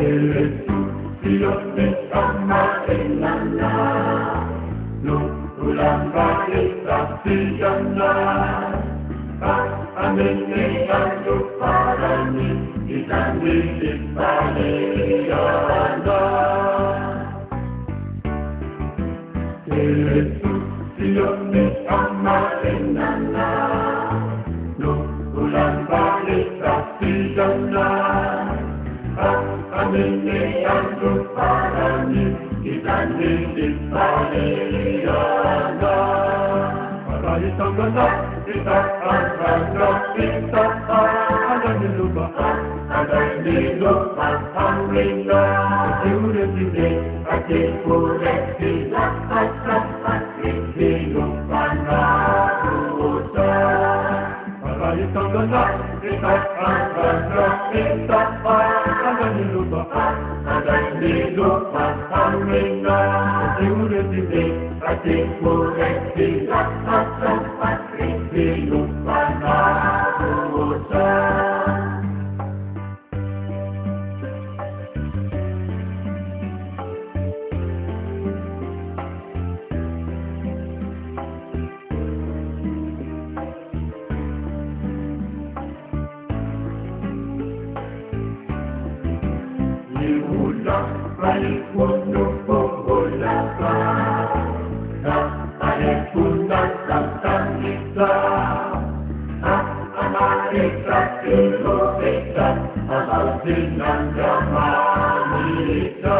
Yesus, Dios me ama en la no ulang balik tapi jangan amin yang parani ikan di paliana. Yesus, Dios me ama en la no ulang balik tapi jangan amin yang parani ikan di paliana. Para isang ganda, kita akan kita ada di lupa ang ringa. Pure sini, kaki pure sila, at lupa na usa. Para isang ganda, kita akan kita ada di lupa ang ringa. Pure sini, kaki pure sila, lupa na usa. Balik puno bola ka, balik puno tentang kita. Amerika Indonesia, abang sinan Amerika.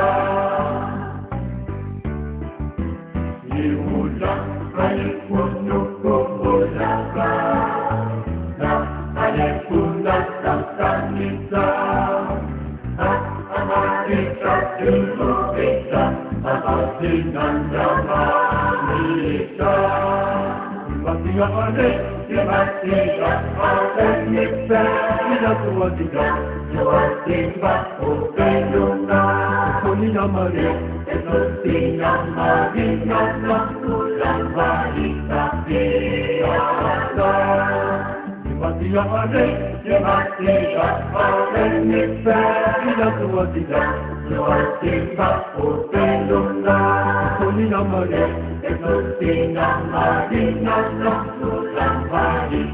Yehuda balik puno bola ka, balik puno tentang kita. Amerika Indonesia, abasinan Amerika. Matiga ane, matiga ane nipsa, ina tuwatiga, tuwatiga opeluna. Kuni namari, etonti namari, namakulang balita piyasa. Matiga ane nipsa, ina tuwatiga, tuwatiga opeluna. Kuni namari, etonti namari, namakulang balita